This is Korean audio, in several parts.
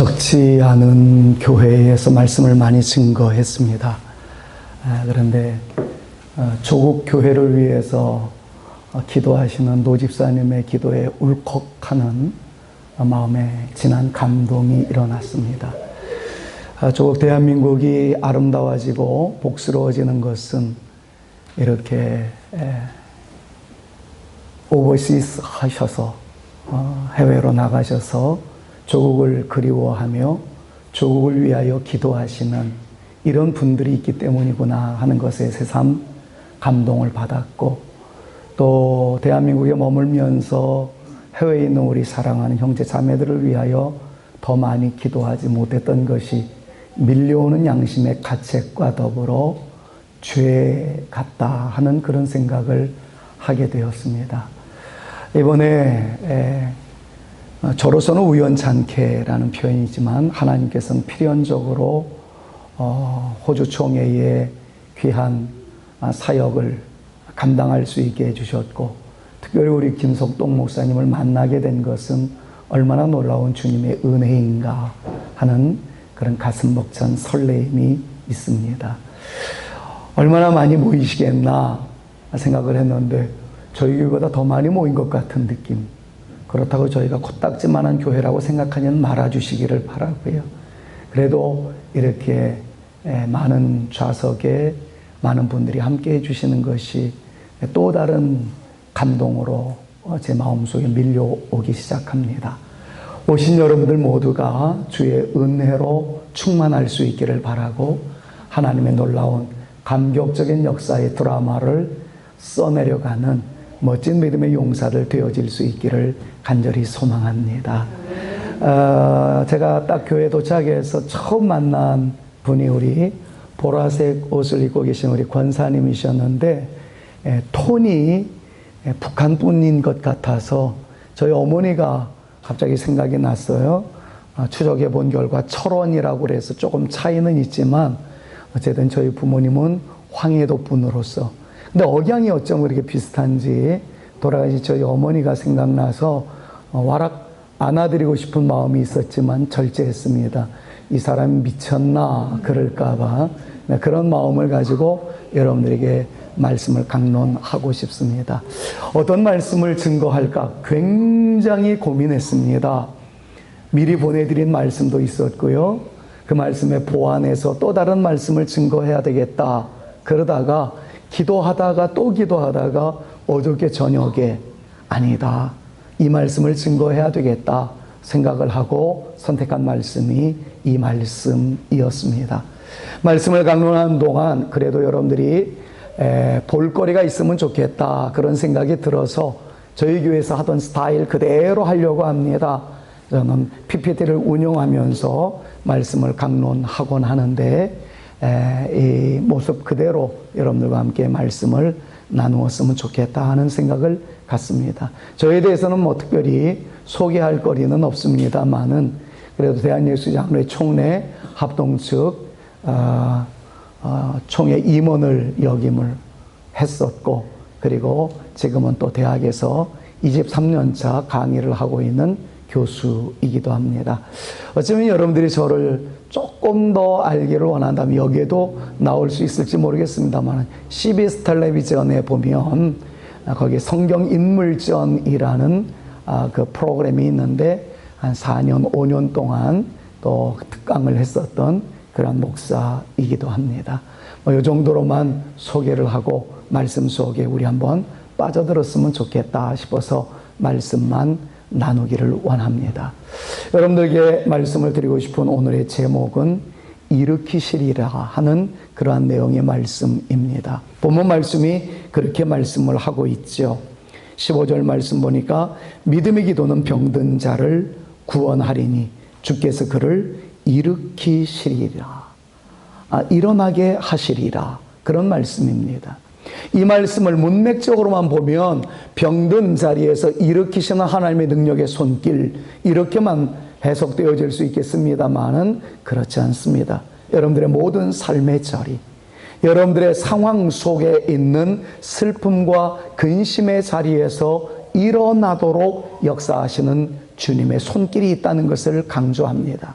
적지 않은 교회에서 말씀을 많이 증거했습니다. 그런데 조국 교회를 위해서 기도하시는 노집사님의 기도에 울컥하는 마음에 진한 감동이 일어났습니다. 조국 대한민국이 아름다워지고 복스러워지는 것은 이렇게 오버시스 하셔서 해외로 나가셔서 조국을 그리워하며 조국을 위하여 기도하시는 이런 분들이 있기 때문이구나 하는 것에 새삼 감동을 받았고, 또 대한민국에 머물면서 해외에 있는 우리 사랑하는 형제 자매들을 위하여 더 많이 기도하지 못했던 것이 밀려오는 양심의 가책과 더불어 죄 같다 하는 그런 생각을 하게 되었습니다. 이번에 저로서는 우연찮게라는 표현이지만 하나님께서는 필연적으로 호주 총회의 귀한 사역을 감당할 수 있게 해주셨고, 특별히 우리 김석동 목사님을 만나게 된 것은 얼마나 놀라운 주님의 은혜인가 하는 그런 가슴 벅찬 설레임이 있습니다. 얼마나 많이 모이시겠나 생각을 했는데 저희 교회보다 더 많이 모인 것 같은 느낌. 그렇다고 저희가 코딱지만한 교회라고 생각하면 말아주시기를 바라고요. 그래도 이렇게 많은 좌석에 많은 분들이 함께 해주시는 것이 또 다른 감동으로 제 마음속에 밀려오기 시작합니다. 오신 여러분들 모두가 주의 은혜로 충만할 수 있기를 바라고, 하나님의 놀라운 감격적인 역사의 드라마를 써내려가는 멋진 믿음의 용사들 되어질 수 있기를 간절히 소망합니다. 제가 딱 교회 도착해서 처음 만난 분이 우리 보라색 옷을 입고 계신 우리 권사님이셨는데, 톤이 북한 분인 것 같아서 저희 어머니가 갑자기 생각이 났어요. 추적해 본 결과 철원이라고 그래서 조금 차이는 있지만 어쨌든 저희 부모님은 황해도 분으로서, 근데 억양이 어쩜 그렇게 비슷한지 돌아가신 저희 어머니가 생각나서 와락 안아드리고 싶은 마음이 있었지만 절제했습니다. 이 사람이 미쳤나 그럴까봐 그런 마음을 가지고 여러분들에게 말씀을 강론하고 싶습니다. 어떤 말씀을 증거할까 굉장히 고민했습니다. 미리 보내드린 말씀도 있었고요. 그 말씀에 보완해서 또 다른 말씀을 증거해야 되겠다. 그러다가 기도하다가 또 기도하다가 어저께 저녁에 아니다, 이 말씀을 증거해야 되겠다 생각을 하고 선택한 말씀이 이 말씀이었습니다. 말씀을 강론하는 동안 그래도 여러분들이 볼거리가 있으면 좋겠다 그런 생각이 들어서 저희 교회에서 하던 스타일 그대로 하려고 합니다. 저는 PPT를 운영하면서 말씀을 강론하곤 하는데 이 모습 그대로 여러분들과 함께 말씀을 나누었으면 좋겠다 하는 생각을 갖습니다. 저에 대해서는 뭐 특별히 소개할 거리는 없습니다만은 그래도 대한예수장로회 총회 합동 측 총회 임원을 역임을 했었고, 그리고 지금은 또 대학에서 23년차 강의를 하고 있는 교수이기도 합니다. 어쩌면 여러분들이 저를 조금 더 알기를 원한다면 여기에도 나올 수 있을지 모르겠습니다만 CBS 텔레비전에 보면 거기에 성경인물전이라는 그 프로그램이 있는데 한 4년, 5년 동안 또 특강을 했었던 그런 목사이기도 합니다. 이 정도로만 소개를 하고 말씀 속에 우리 한번 빠져들었으면 좋겠다 싶어서 말씀만 나누기를 원합니다. 여러분들에게 말씀을 드리고 싶은 오늘의 제목은 일으키시리라 하는 그러한 내용의 말씀입니다. 본문 말씀이 그렇게 말씀을 하고 있죠. 15절 말씀 보니까 믿음의 기도는 병든 자를 구원하리니 주께서 그를 일으키시리라, 일어나게 하시리라, 그런 말씀입니다. 이 말씀을 문맥적으로만 보면 병든 자리에서 일으키시는 하나님의 능력의 손길, 이렇게만 해석되어질 수 있겠습니다만은 그렇지 않습니다. 여러분들의 모든 삶의 자리, 여러분들의 상황 속에 있는 슬픔과 근심의 자리에서 일어나도록 역사하시는 주님의 손길이 있다는 것을 강조합니다.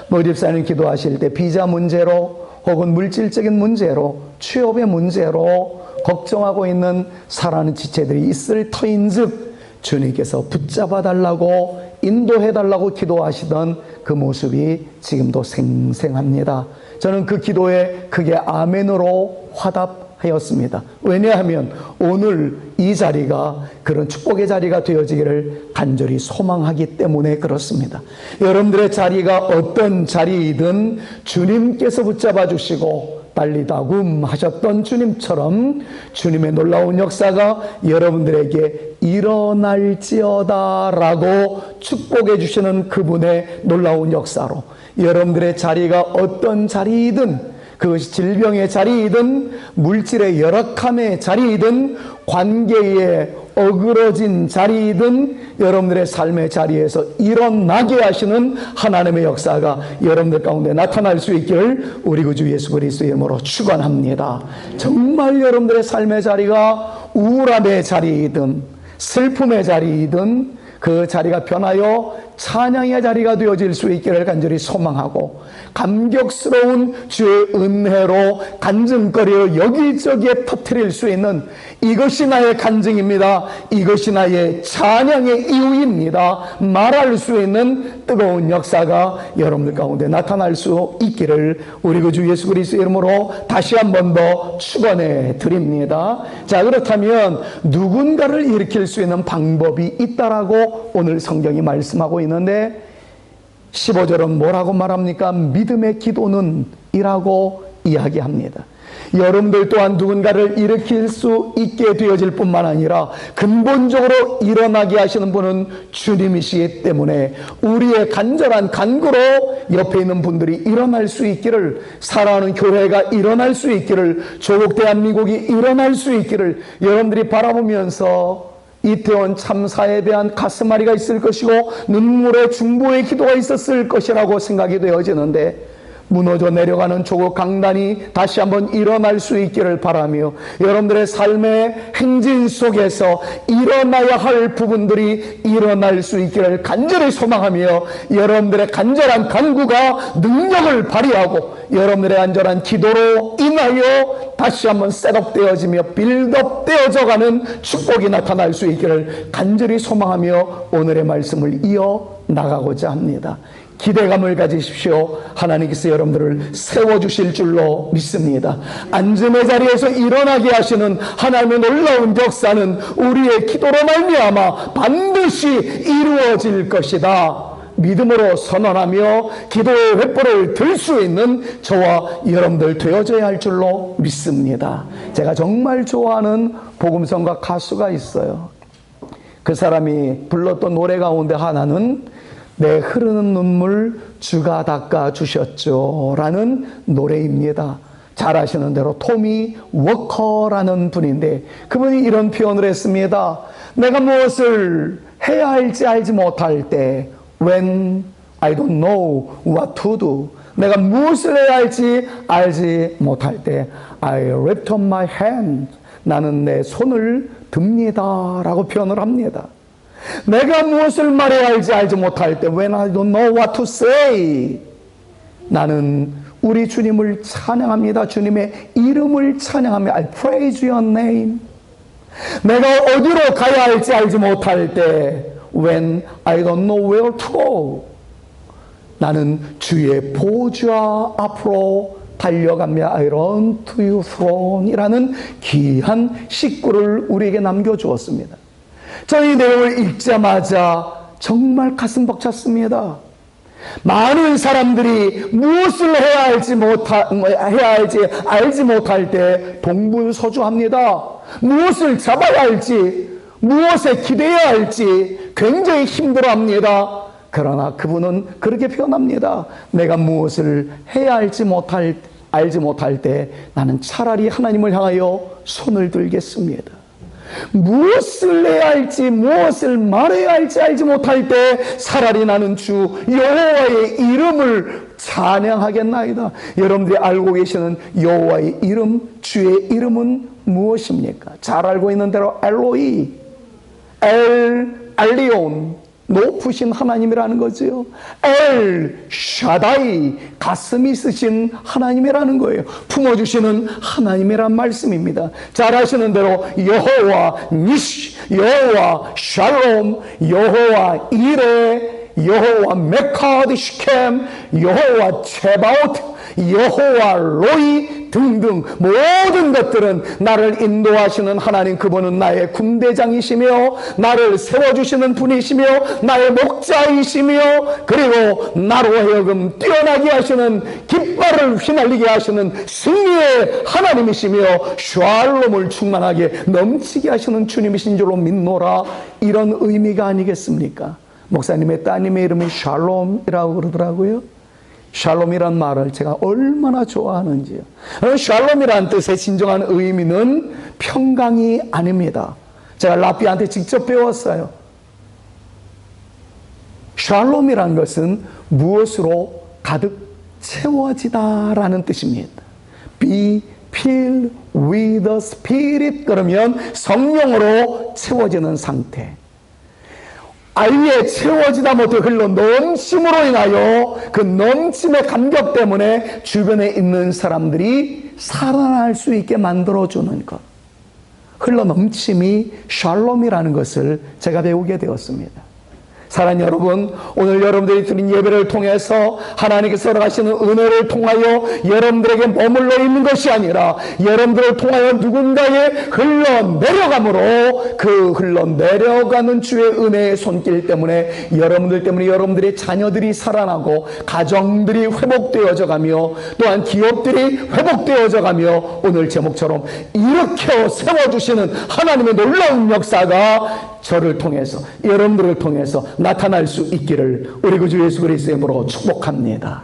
모집사님 기도하실 때 비자 문제로 혹은 물질적인 문제로 취업의 문제로 걱정하고 있는 사랑하는 지체들이 있을 터인즉 주님께서 붙잡아 달라고 인도해 달라고 기도하시던 그 모습이 지금도 생생합니다. 저는 그 기도에 크게 아멘으로 화답하였습니다. 왜냐하면 오늘 이 자리가 그런 축복의 자리가 되어지기를 간절히 소망하기 때문에 그렇습니다. 여러분들의 자리가 어떤 자리이든 주님께서 붙잡아 주시고 달리다굼 하셨던 주님처럼 주님의 놀라운 역사가 여러분들에게 일어날지어다 라고 축복해 주시는 그분의 놀라운 역사로 여러분들의 자리가 어떤 자리이든 그것이 질병의 자리이든 물질의 열악함의 자리이든 관계에 어그러진 자리이든 여러분들의 삶의 자리에서 일어나게 하시는 하나님의 역사가 여러분들 가운데 나타날 수 있기를 우리 구주 예수 그리스도의 이름으로 축원합니다. 정말 여러분들의 삶의 자리가 우울함의 자리이든 슬픔의 자리이든 그 자리가 변하여 찬양의 자리가 되어질 수 있기를 간절히 소망하고 감격스러운 주의 은혜로 간증거리를 여기저기에 터뜨릴 수 있는 이것이 나의 간증입니다. 이것이 나의 찬양의 이유입니다. 말할 수 있는 뜨거운 역사가 여러분들 가운데 나타날 수 있기를 우리 구주 예수 그리스도의 이름으로 다시 한 번 더 축원해 드립니다. 자, 그렇다면 누군가를 일으킬 수 있는 방법이 있다라고 오늘 성경이 말씀하고 있는데 15절은 뭐라고 말합니까? 믿음의 기도는 이라고 이야기합니다. 여러분들 또한 누군가를 일으킬 수 있게 되어질 뿐만 아니라 근본적으로 일어나게 하시는 분은 주님이시기 때문에 우리의 간절한 간구로 옆에 있는 분들이 일어날 수 있기를, 사랑하는 교회가 일어날 수 있기를, 조국 대한민국이 일어날 수 있기를 여러분들이 바라보면서 이태원 참사에 대한 가슴앓이가 있을 것이고 눈물의 중보의 기도가 있었을 것이라고 생각이 되어지는데 무너져 내려가는 조국 강단이 다시 한번 일어날 수 있기를 바라며 여러분들의 삶의 행진 속에서 일어나야 할 부분들이 일어날 수 있기를 간절히 소망하며 여러분들의 간절한 간구가 능력을 발휘하고 여러분들의 간절한 기도로 인하여 다시 한번 셋업되어지며 빌드업되어져가는 축복이 나타날 수 있기를 간절히 소망하며 오늘의 말씀을 이어나가고자 합니다. 기대감을 가지십시오. 하나님께서 여러분들을 세워주실 줄로 믿습니다. 안전의 자리에서 일어나게 하시는 하나님의 놀라운 역사는 우리의 기도로 말미암아 반드시 이루어질 것이다. 믿음으로 선언하며 기도의 횃불을 들 수 있는 저와 여러분들 되어져야 할 줄로 믿습니다. 제가 정말 좋아하는 복음성가 가수가 있어요. 그 사람이 불렀던 노래 가운데 하나는 내 흐르는 눈물 주가 닦아주셨죠 라는 노래입니다. 잘 아시는 대로 토미 워커라는 분인데 그분이 이런 표현을 했습니다. 내가 무엇을 해야 할지 알지 못할 때 When I don't know what to do, 내가 무엇을 해야 할지 알지 못할 때 I lift up my hand, 나는 내 손을 듭니다 라고 표현을 합니다. 내가 무엇을 말해야 할지 알지 못할 때 When I don't know what to say, 나는 우리 주님을 찬양합니다. 주님의 이름을 찬양합니다. I praise your name. 내가 어디로 가야 할지 알지 못할 때 When I don't know where to go, 나는 주의 보좌 앞으로 달려가며 I run to your throne 이라는 귀한 식구를 우리에게 남겨주었습니다. 저는 이 내용을 읽자마자 정말 가슴 벅찼습니다. 많은 사람들이 무엇을 해야 할지 알지 못할 때 동분서주합니다. 무엇을 잡아야 할지, 무엇에 기대해야 할지 굉장히 힘들어합니다. 그러나 그분은 그렇게 표현합니다. 내가 무엇을 해야 알지 못할 때 나는 차라리 하나님을 향하여 손을 들겠습니다. 무엇을 해야 할지 무엇을 말해야 할지 알지 못할 때 차라리 나는 주 여호와의 이름을 찬양하겠나이다. 여러분들이 알고 계시는 여호와의 이름, 주의 이름은 무엇입니까? 잘 알고 있는 대로 엘로이, 엘 알리온, 높으신 하나님이라는 거죠. 엘 샤다이, 가슴 있으신 하나님이라는 거예요. 품어주시는 하나님이란 말씀입니다. 잘 아시는 대로 여호와 니시, 여호와 샬롬, 여호와 이레, 여호와 메카드 시켐, 여호와 체바오트, 여호와 로이 등등 모든 것들은 나를 인도하시는 하나님, 그분은 나의 군대장이시며 나를 세워주시는 분이시며 나의 목자이시며 그리고 나로 하여금 뛰어나게 하시는, 깃발을 휘날리게 하시는 승리의 하나님이시며 샬롬을 충만하게 넘치게 하시는 주님이신 줄로 믿노라, 이런 의미가 아니겠습니까? 목사님의 따님의 이름이 샬롬이라고 그러더라고요. 샬롬이란 말을 제가 얼마나 좋아하는지요. 샬롬이란 뜻의 진정한 의미는 평강이 아닙니다. 제가 라비한테 직접 배웠어요. 샬롬이란 것은 무엇으로 가득 채워지다라는 뜻입니다. Be filled with the Spirit, 그러면 성령으로 채워지는 상태. 아예 채워지다 못해 흘러 넘침으로 인하여 그 넘침의 감격 때문에 주변에 있는 사람들이 살아날 수 있게 만들어주는 것, 흘러 넘침이 샬롬이라는 것을 제가 배우게 되었습니다. 사랑하는 여러분, 오늘 여러분들이 드린 예배를 통해서 하나님께서 허락하시는 은혜를 통하여 여러분들에게 머물러 있는 것이 아니라 여러분들을 통하여 누군가의 흘러내려감으로 그 흘러내려가는 주의 은혜의 손길 때문에 여러분들 때문에 여러분들의 자녀들이 살아나고 가정들이 회복되어져 가며 또한 기업들이 회복되어져 가며 오늘 제목처럼 일으켜 세워주시는 하나님의 놀라운 역사가 저를 통해서, 여러분들을 통해서 나타날 수 있기를 우리 구주 예수 그리스도의 이름으로 축복합니다.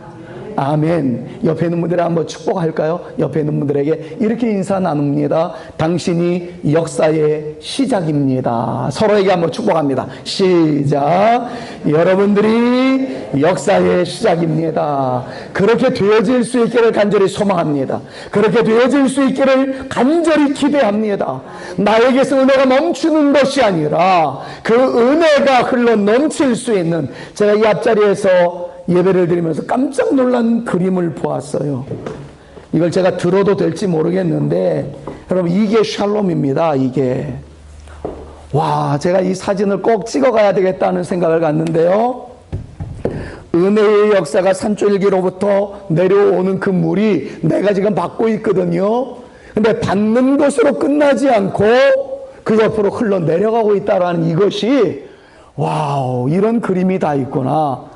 아멘. 옆에 있는 분들에 한번 축복할까요? 옆에 있는 분들에게 이렇게 인사 나눕니다. 당신이 역사의 시작입니다. 서로에게 한번 축복합니다. 시작. 여러분들이 역사의 시작입니다. 그렇게 되어질 수 있기를 간절히 소망합니다. 그렇게 되어질 수 있기를 간절히 기대합니다. 나에게서 은혜가 멈추는 것이 아니라 그 은혜가 흘러 넘칠 수 있는, 제가 이 앞자리에서 예배를 드리면서 깜짝 놀란 그림을 보았어요. 이걸 제가 들어도 될지 모르겠는데 여러분, 이게 샬롬입니다. 이게, 와, 제가 이 사진을 꼭 찍어가야 되겠다는 생각을 갖는데요, 은혜의 역사가 산줄기로부터 내려오는 그 물이 내가 지금 받고 있거든요. 근데 받는 것으로 끝나지 않고 그 옆으로 흘러내려가고 있다라는 이것이, 와우, 이런 그림이 다 있구나.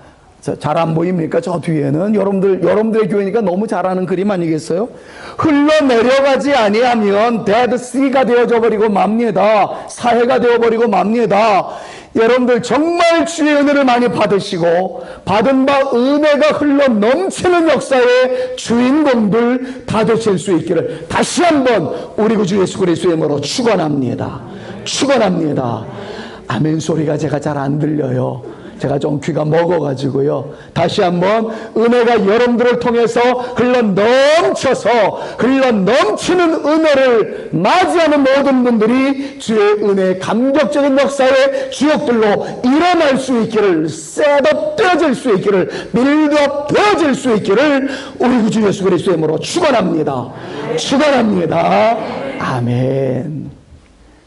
잘 안 보입니까? 저 뒤에는 여러분들의 교회니까 너무 잘하는 그림 아니겠어요? 흘러내려가지 아니하면 데드시가 되어져 버리고 맙니다. 사해가 되어버리고 맙니다. 여러분들 정말 주의 은혜를 많이 받으시고 받은 바 은혜가 흘러 넘치는 역사의 주인공들 다 되실 수 있기를 다시 한번 우리 구주 예수 그리스도의 이름으로 축원합니다. 축원합니다. 아멘 소리가 제가 잘 안 들려요. 제가 좀 귀가 먹어가지고요. 다시 한번 은혜가 여러분들을 통해서 흘러 넘치는 은혜를 맞이하는 모든 분들이 주의 은혜의 감격적인 역사의 주역들로 일어날 수 있기를, 셋업 되어질 수 있기를, 빌드업 되어질 수 있기를 우리 구주 예수 그리스도의 이름으로 축원합니다. 축원합니다. 아멘.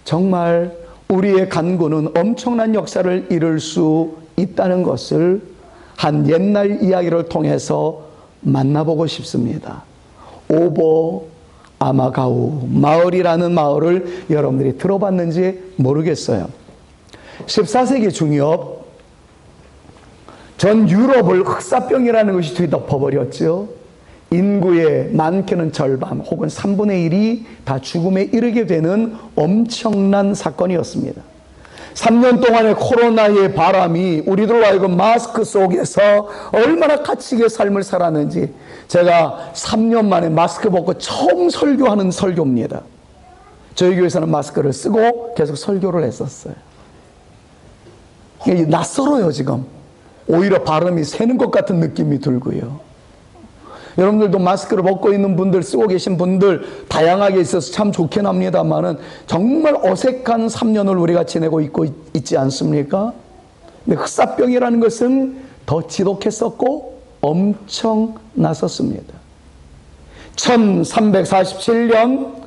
정말 우리의 간구는 엄청난 역사를 이룰 수 있다는 것을 한 옛날 이야기를 통해서 만나보고 싶습니다. 오보 아마가우 마을이라는 마을을 여러분들이 들어봤는지 모르겠어요. 14세기 중엽 전 유럽을 흑사병이라는 것이 뒤덮어버렸죠. 인구의 많게는 절반 혹은 3분의 1이 다 죽음에 이르게 되는 엄청난 사건이었습니다. 3년 동안의 코로나의 바람이 우리들로 하여금 마스크 속에서 얼마나 갇히게 삶을 살았는지, 제가 3년 만에 마스크 벗고 처음 설교하는 설교입니다. 저희 교회에서는 마스크를 쓰고 계속 설교를 했었어요. 이게 낯설어요. 지금 오히려 발음이 새는 것 같은 느낌이 들고요. 여러분들도 마스크를 벗고 있는 분들, 쓰고 계신 분들 다양하게 있어서 참 좋긴 합니다만은 정말 어색한 3년을 우리가 지내고 있지 않습니까? 근데 흑사병이라는 것은 더 지독했었고 엄청났었습니다. 1347년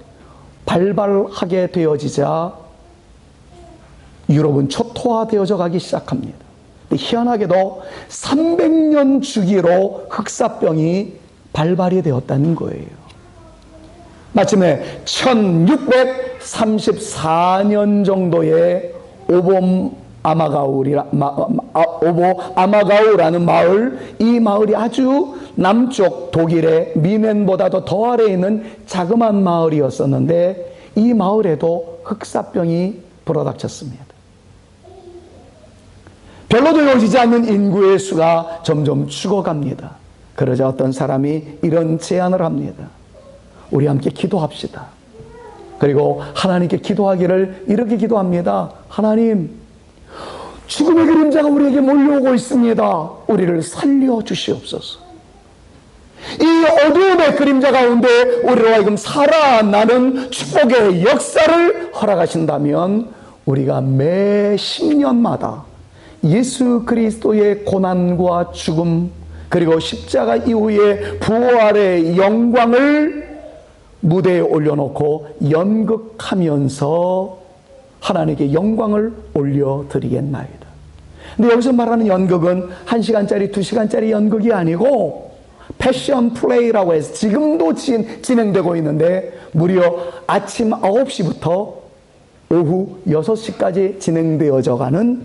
발발하게 되어지자 유럽은 초토화되어져 가기 시작합니다. 희한하게도 300년 주기로 흑사병이 발발이 되었다는 거예요. 마침내 1634년 정도에 오보 아마가우라는 마을, 이 마을이 아주 남쪽 독일의 미넨보다도 더 아래에 있는 자그마한 마을이었었는데 이 마을에도 흑사병이 불어닥쳤습니다. 별로 되어지지 않는 인구의 수가 점점 죽어갑니다. 그러자 어떤 사람이 이런 제안을 합니다. 우리 함께 기도합시다. 그리고 하나님께 기도하기를 이렇게 기도합니다. 하나님, 죽음의 그림자가 우리에게 몰려오고 있습니다. 우리를 살려주시옵소서. 이 어두움의 그림자 가운데 우리로 하여금 살아나는 축복의 역사를 허락하신다면 우리가 매 10년마다 예수 그리스도의 고난과 죽음 그리고 십자가 이후의 부활의 영광을 무대에 올려놓고 연극하면서 하나님께 영광을 올려드리겠나이다. 근데 여기서 말하는 연극은 1시간짜리 2시간짜리 연극이 아니고 패션 플레이라고 해서 지금도 진행되고 있는데 무려 아침 9시부터 오후 6시까지 진행되어져 가는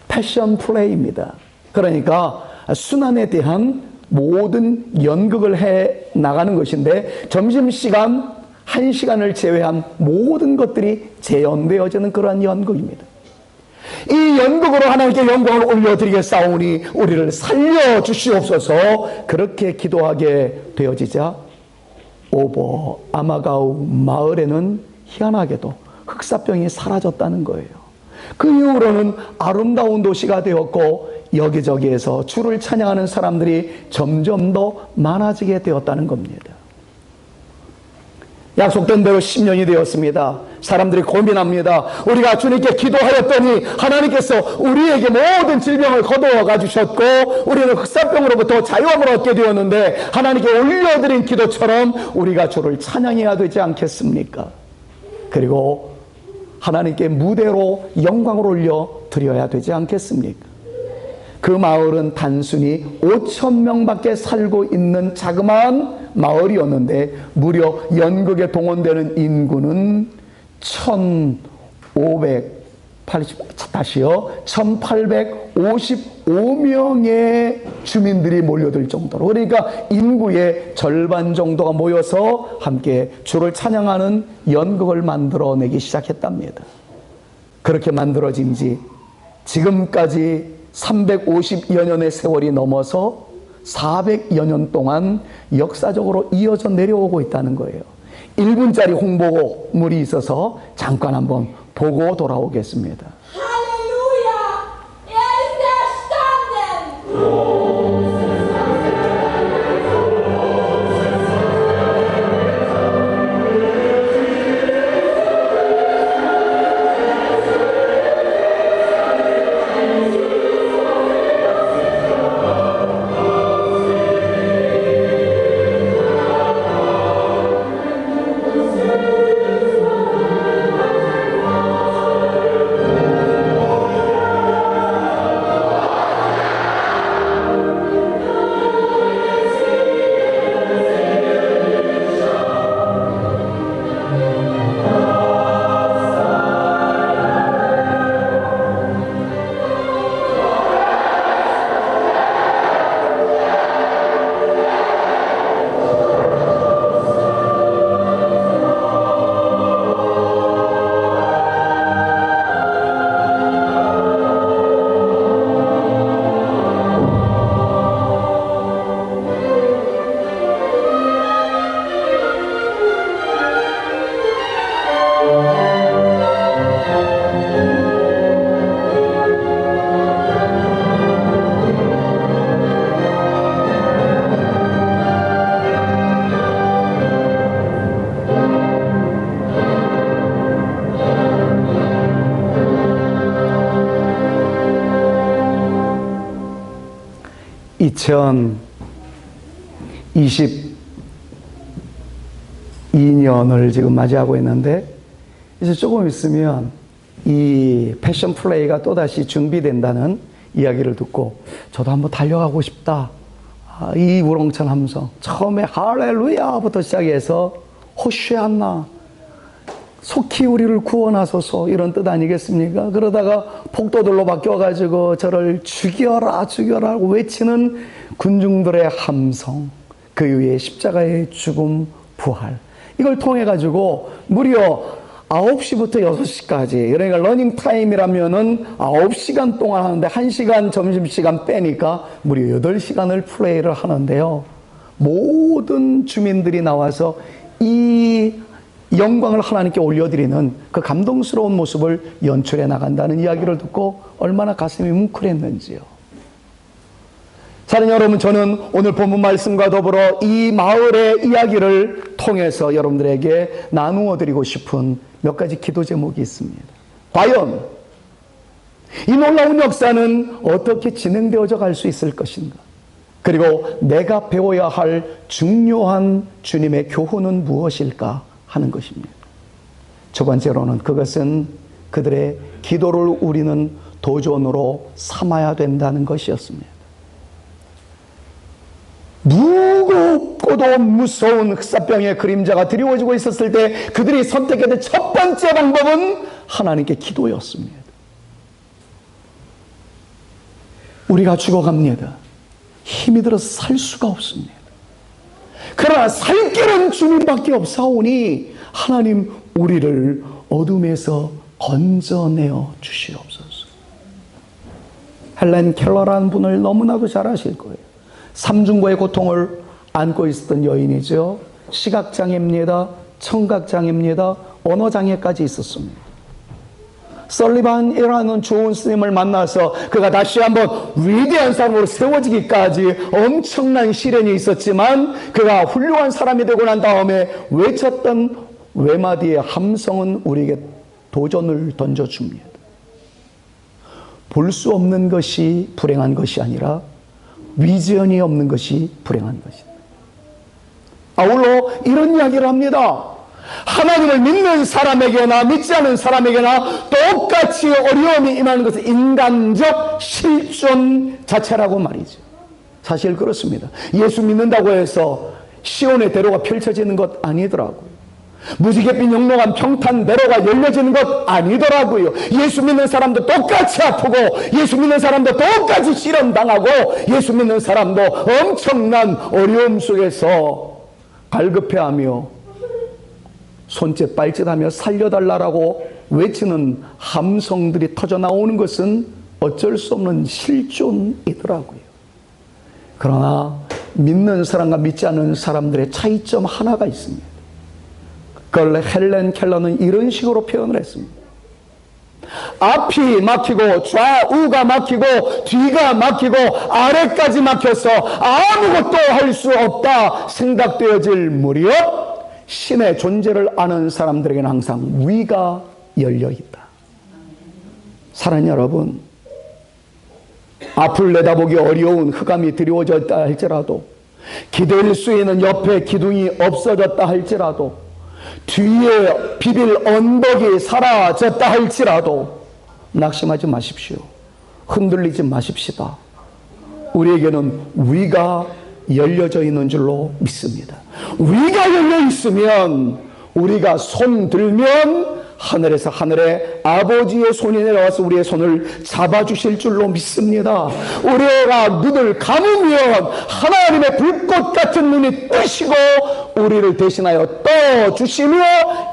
패션 플레이입니다. 그러니까 순환에 대한 모든 연극을 해 나가는 것인데 점심시간 1시간을 제외한 모든 것들이 재현되어지는 그러한 연극입니다. 이 연극으로 하나님께 영광을 올려드리겠사오니 우리를 살려주시옵소서. 그렇게 기도하게 되어지자 오버 아마가우 마을에는 희한하게도 흑사병이 사라졌다는 거예요. 그 이후로는 아름다운 도시가 되었고 여기저기에서 주를 찬양하는 사람들이 점점 더 많아지게 되었다는 겁니다. 약속된 대로 10년이 되었습니다. 사람들이 고민합니다. 우리가 주님께 기도하였더니 하나님께서 우리에게 모든 질병을 거두어 가주셨고 우리는 흑사병으로부터 자유함을 얻게 되었는데 하나님께 올려드린 기도처럼 우리가 주를 찬양해야 되지 않겠습니까? 그리고 하나님께 무대로 영광을 올려 드려야 되지 않겠습니까? 그 마을은 단순히 5,000명밖에 살고 있는 자그마한 마을이었는데 무려 연극에 동원되는 인구는 1855명의 주민들이 몰려들 정도로, 그러니까 인구의 절반 정도가 모여서 함께 주를 찬양하는 연극을 만들어내기 시작했답니다. 그렇게 만들어진 지 지금까지 350여 년의 세월이 넘어서 400여 년 동안 역사적으로 이어져 내려오고 있다는 거예요. 1분짜리 홍보물이 있어서 잠깐 한번 보고 돌아오겠습니다. 2022년을 지금 맞이하고 있는데, 이제 조금 있으면 이 패션 플레이가 또다시 준비된다는 이야기를 듣고 저도 한번 달려가고 싶다. 이 우렁찬 함성, 처음에 할렐루야부터 시작해서 호시안나, 속히 우리를 구원하소서, 이런 뜻 아니겠습니까? 그러다가 폭도들로 바뀌어가지고 저를 죽여라 죽여라 하고 외치는 군중들의 함성, 그 위에 십자가의 죽음, 부활, 이걸 통해 가지고 무려 9시부터 6시까지, 그러니까 러닝타임이라면은 9시간 동안 하는데 1시간 점심시간 빼니까 무려 8시간을 플레이를 하는데요. 모든 주민들이 나와서 이 영광을 하나님께 올려드리는 그 감동스러운 모습을 연출해 나간다는 이야기를 듣고 얼마나 가슴이 뭉클했는지요. 사랑하는 여러분, 저는 오늘 본문 말씀과 더불어 이 마을의 이야기를 통해서 여러분들에게 나누어 드리고 싶은 몇 가지 기도 제목이 있습니다. 과연 이 놀라운 역사는 어떻게 진행되어져 갈 수 있을 것인가? 그리고 내가 배워야 할 중요한 주님의 교훈은 무엇일까 하는 것입니다. 첫 번째로는 그것은 그들의 기도를 우리는 도전으로 삼아야 된다는 것이었습니다. 무겁고도 무서운 흑사병의 그림자가 드리워지고 있었을 때 그들이 선택했던 첫 번째 방법은 하나님께 기도였습니다. 우리가 죽어갑니다. 힘이 들어서 살 수가 없습니다. 그러나 살 길은 주님밖에 없사오니 하나님, 우리를 어둠에서 건져내어 주시옵소서. 헬렌 켈러라는 분을 너무나도 잘 아실 거예요. 삼중고의 고통을 안고 있었던 여인이죠. 시각장애입니다. 청각장애입니다. 언어장애까지 있었습니다. 설리반이라는 좋은 스님을 만나서 그가 다시 한번 위대한 사람으로 세워지기까지 엄청난 시련이 있었지만, 그가 훌륭한 사람이 되고 난 다음에 외쳤던 외마디의 함성은 우리에게 도전을 던져줍니다. 볼 수 없는 것이 불행한 것이 아니라 비전이 없는 것이 불행한 것이다. 아울러 이런 이야기를 합니다. 하나님을 믿는 사람에게나 믿지 않는 사람에게나 똑같이 어려움이 임하는 것은 인간적 실존 자체라고 말이죠. 사실 그렇습니다. 예수 믿는다고 해서 시온의 대로가 펼쳐지는 것 아니더라고요. 무지갯빛 영롱한 평탄대로가 열려지는 것 아니더라고요. 예수 믿는 사람도 똑같이 아프고, 예수 믿는 사람도 똑같이 시련당하고, 예수 믿는 사람도 엄청난 어려움 속에서 갈급해하며 손짓 발짓하며 살려달라고 외치는 함성들이 터져나오는 것은 어쩔 수 없는 실존이더라고요. 그러나 믿는 사람과 믿지 않는 사람들의 차이점 하나가 있습니다. 그걸 헬렌 켈러는 이런 식으로 표현을 했습니다. 앞이 막히고 좌우가 막히고 뒤가 막히고 아래까지 막혀서 아무것도 할 수 없다 생각되어질 무렵, 신의 존재를 아는 사람들에게는 항상 위가 열려있다. 사랑하는 여러분, 앞을 내다보기 어려운 흑암이 드리워졌다 할지라도, 기댈 수 있는 옆에 기둥이 없어졌다 할지라도, 뒤에 비빌 언덕이 사라졌다 할지라도 낙심하지 마십시오. 흔들리지 마십시다. 우리에게는 위가 열려져 있는 줄로 믿습니다. 위가 열려 있으면 우리가 손 들면 하늘에서 하늘에 아버지의 손이 내려와서 우리의 손을 잡아주실 줄로 믿습니다. 우리가 눈을 감으면 하나님의 불꽃 같은 눈이 뜨시고 우리를 대신하여 떠주시며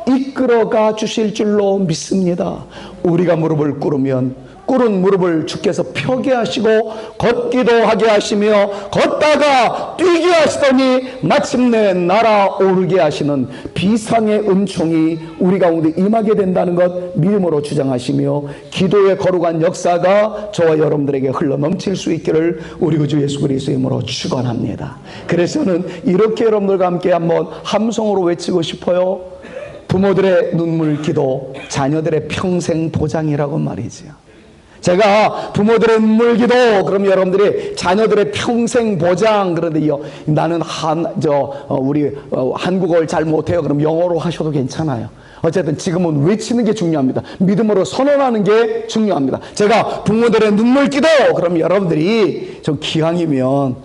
이끌어가 주실 줄로 믿습니다. 우리가 무릎을 꿇으면 꿇은 무릎을 주께서 펴게 하시고 걷기도 하게 하시며 걷다가 뛰게 하시더니 마침내 날아오르게 하시는 비상의 은총이 우리 가운데 임하게 된다는 것 믿음으로 주장하시며, 기도의 거룩한 역사가 저와 여러분들에게 흘러넘칠 수 있기를 우리 구주 예수 그리스도의 이름으로 축원합니다. 그래서 저는 이렇게 여러분들과 함께 한번 함성으로 외치고 싶어요. 부모들의 눈물 기도, 자녀들의 평생 보장이라고 말이죠. 제가 부모들의 눈물 기도, 그럼 여러분들이 자녀들의 평생 보장, 그런데 나는 우리 한국어를 잘 못해요. 그럼 영어로 하셔도 괜찮아요. 어쨌든 지금은 외치는 게 중요합니다. 믿음으로 선언하는 게 중요합니다. 제가 부모들의 눈물 기도, 그럼 여러분들이 좀 기왕이면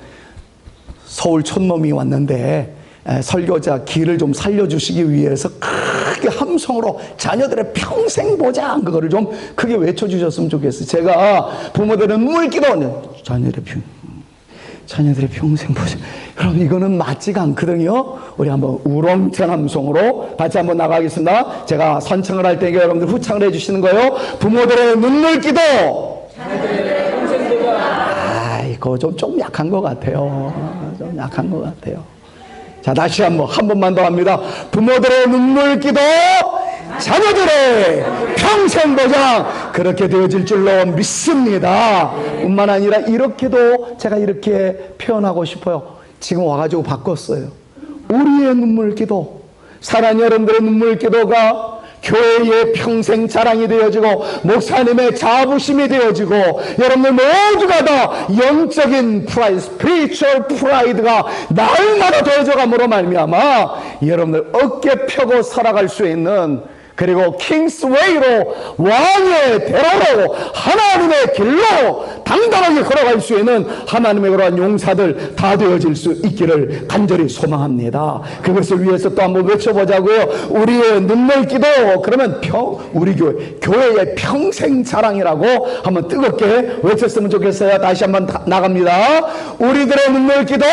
서울 촌놈이 왔는데 설교자 길을 좀 살려주시기 위해서 크게 함성으로 자녀들의 평생 보장, 그거를 좀 크게 외쳐주셨으면 좋겠어요. 제가 부모들의 눈물 기도, 자녀들의 평생 보장. 여러분, 이거는 맞지가 않거든요. 우리 한번 우렁찬 함성으로 같이 한번 나가겠습니다. 제가 선창을 할 때 여러분들 후창을 해주시는 거예요. 부모들의 눈물 기도, 자녀들의 평생 보장. 이거 좀 약한 것 같아요. 좀 약한 것 같아요. 자, 다시 한 번만 더 합니다. 부모들의 눈물 기도, 자녀들의 평생 보장. 그렇게 되어질 줄로 믿습니다. 뿐만 아니라 이렇게도 제가 이렇게 표현하고 싶어요. 지금 와가지고 바꿨어요. 우리의 눈물 기도, 사랑하는 여러분들의 눈물 기도가 교회의 평생 자랑이 되어지고 목사님의 자부심이 되어지고 여러분들 모두가 다 영적인 프라이드, 스피리추얼 프라이드가 날마다 더해져감으로 말미암아 여러분들 어깨 펴고 살아갈 수 있는, 그리고 킹스웨이로, 왕의 대로로, 하나님의 길로 당당하게 걸어갈 수 있는 하나님의 그러한 용사들 다 되어질 수 있기를 간절히 소망합니다. 그것을 위해서 또 한번 외쳐보자고요. 우리의 눈물 기도, 그러면 우리 교회의 평생 자랑이라고 한번 뜨겁게 외쳤으면 좋겠어요. 다시 한번 나갑니다. 우리들의 눈물 기도,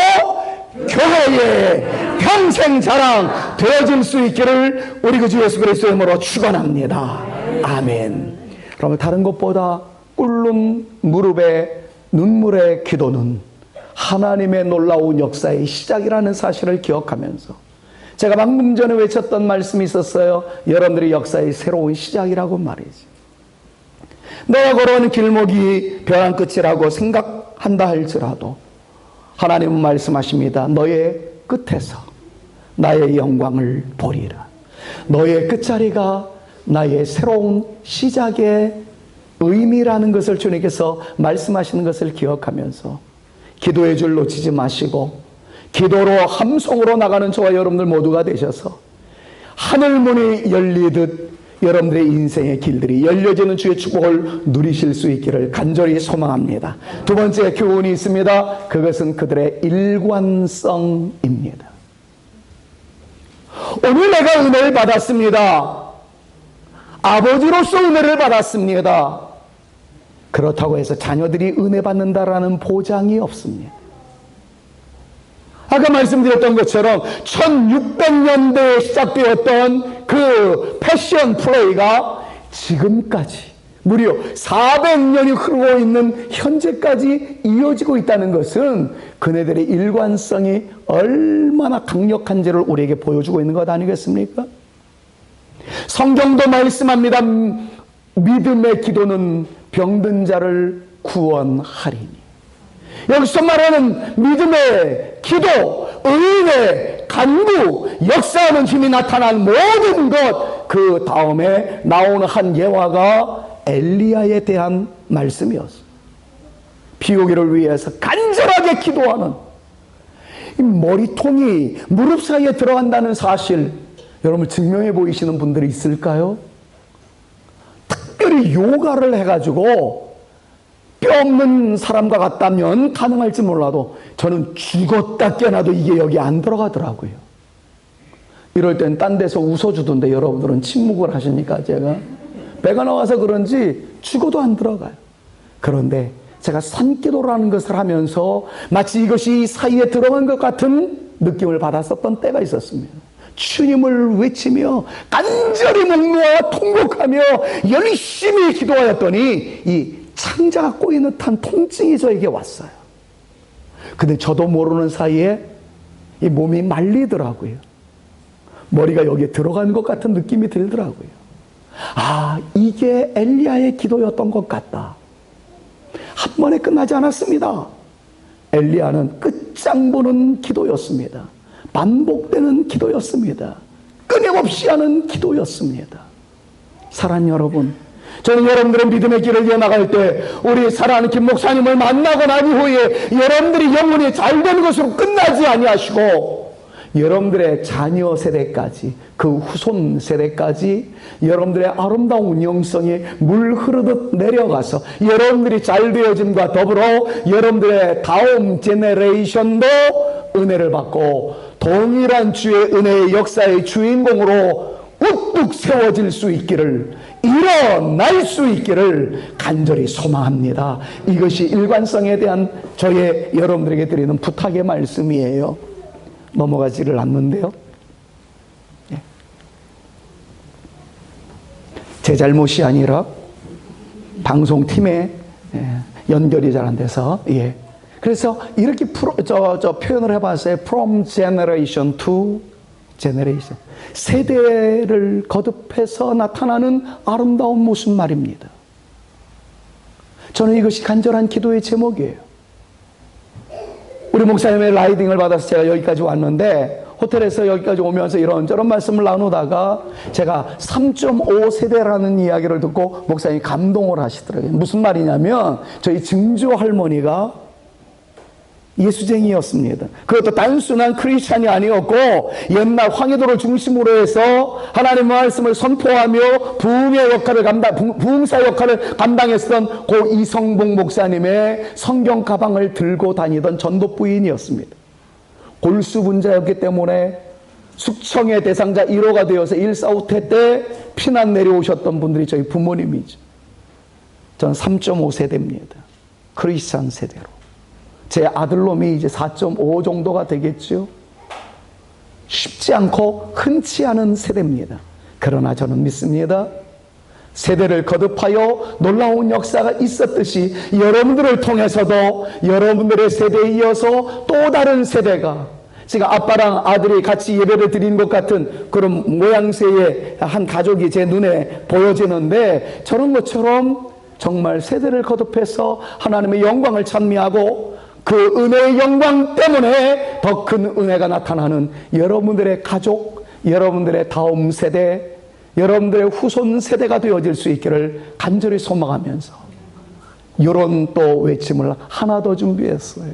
교회의 평생 자랑 되어질 수 있기를 우리 그 주 예수 그리스도의 이름으로 축원합니다. 아멘. 그러면 다른 것보다 꿇는 무릎의 눈물의 기도는 하나님의 놀라운 역사의 시작이라는 사실을 기억하면서, 제가 방금 전에 외쳤던 말씀이 있었어요. 여러분들의 역사의 새로운 시작이라고 말이지. 내가 걸어오는 길목이 벼랑 끝이라고 생각한다 할지라도 하나님은 말씀하십니다. 너의 끝에서 나의 영광을 보리라. 너의 끝자리가 나의 새로운 시작의 의미라는 것을 주님께서 말씀하시는 것을 기억하면서 기도의 줄 놓치지 마시고 기도로 함성으로 나가는 저와 여러분들 모두가 되셔서 하늘문이 열리듯 여러분들의 인생의 길들이 열려지는 주의 축복을 누리실 수 있기를 간절히 소망합니다. 두 번째 교훈이 있습니다. 그것은 그들의 일관성입니다. 오늘 내가 은혜를 받았습니다. 아버지로서 은혜를 받았습니다. 그렇다고 해서 자녀들이 은혜 받는다라는 보장이 없습니다. 아까 말씀드렸던 것처럼 1600년대에 시작되었던 그 패션 플레이가 지금까지 무려 400년이 흐르고 있는 현재까지 이어지고 있다는 것은 그네들의 일관성이 얼마나 강력한지를 우리에게 보여주고 있는 것 아니겠습니까? 성경도 말씀합니다. 믿음의 기도는 병든 자를 구원하리니. 여기서 말하는 믿음의 기도, 의인의 간구, 역사하는 힘이 나타난 모든 것, 그 다음에 나오는 한 예화가 엘리야에 대한 말씀이었어요. 비 오기를 위해서 간절하게 기도하는 이 머리통이 무릎 사이에 들어간다는 사실, 여러분 증명해 보이시는 분들이 있을까요? 특별히 요가를 해가지고 뼈 없는 사람과 같다면 가능할지 몰라도 저는 죽었다 깨어나도 이게 여기 안 들어가더라고요. 이럴 땐 딴 데서 웃어주던데 여러분들은 침묵을 하시니까 제가 배가 나와서 그런지 죽어도 안 들어가요. 그런데 제가 산기도라는 것을 하면서 마치 이것이 사이에 들어간 것 같은 느낌을 받았었던 때가 있었습니다. 주님을 외치며 간절히 목놓아 통곡하며 열심히 기도하였더니 이 창자가 꼬이는 듯한 통증이 저에게 왔어요. 근데 저도 모르는 사이에 이 몸이 말리더라고요. 머리가 여기에 들어간 것 같은 느낌이 들더라고요. 아, 이게 엘리야의 기도였던 것 같다. 한 번에 끝나지 않았습니다. 엘리야는 끝장보는 기도였습니다. 반복되는 기도였습니다. 끊임없이 하는 기도였습니다. 사랑하는 여러분, 저는 여러분들의 믿음의 길을 이어나갈 때 우리 사랑하는 김 목사님을 만나고 난 이후에 여러분들이 영혼이 잘된 것으로 끝나지 아니하시고 여러분들의 자녀 세대까지, 그 후손 세대까지 여러분들의 아름다운 영성이 물 흐르듯 내려가서 여러분들이 잘 되어짐과 더불어 여러분들의 다음 제너레이션도 은혜를 받고 동일한 주의 은혜의 역사의 주인공으로 우뚝 세워질 수 있기를, 일어날 수 있기를 간절히 소망합니다. 이것이 일관성에 대한 저의 여러분들에게 드리는 부탁의 말씀이에요. 넘어가지를 않는데요. 제 잘못이 아니라 방송팀에 연결이 잘 안 돼서, 그래서 이렇게 표현을 해봤어요. From generation to generation. 세대를 거듭해서 나타나는 아름다운 모습 말입니다. 저는 이것이 간절한 기도의 제목이에요. 우리 목사님의 라이딩을 받아서 제가 여기까지 왔는데, 호텔에서 여기까지 오면서 이런저런 말씀을 나누다가 제가 3.5 세대라는 이야기를 듣고 목사님이 감동을 하시더라고요. 무슨 말이냐면 저희 증조 할머니가 예수쟁이였습니다. 그것도 단순한 크리스찬이 아니었고 옛날 황해도를 중심으로 해서 하나님의 말씀을 선포하며 부흥사 역할을 감당했던 고 이성봉 목사님의 성경 가방을 들고 다니던 전도부인이었습니다. 골수분자였기 때문에 숙청의 대상자 1호가 되어서 145태 때 피난 내려오셨던 분들이 저희 부모님이죠. 저는 3.5 세대입니다. 크리스찬 세대로. 제 아들놈이 이제 4.5 정도가 되겠죠. 쉽지 않고 흔치 않은 세대입니다. 그러나 저는 믿습니다. 세대를 거듭하여 놀라운 역사가 있었듯이 여러분들을 통해서도 여러분들의 세대에 이어서 또 다른 세대가, 지금 아빠랑 아들이 같이 예배를 드리는 것 같은 그런 모양새의 한 가족이 제 눈에 보여지는데, 저런 것처럼 정말 세대를 거듭해서 하나님의 영광을 찬미하고 그 은혜의 영광 때문에 더 큰 은혜가 나타나는 여러분들의 가족, 여러분들의 다음 세대, 여러분들의 후손 세대가 되어질 수 있기를 간절히 소망하면서 이런 또 외침을 하나 더 준비했어요.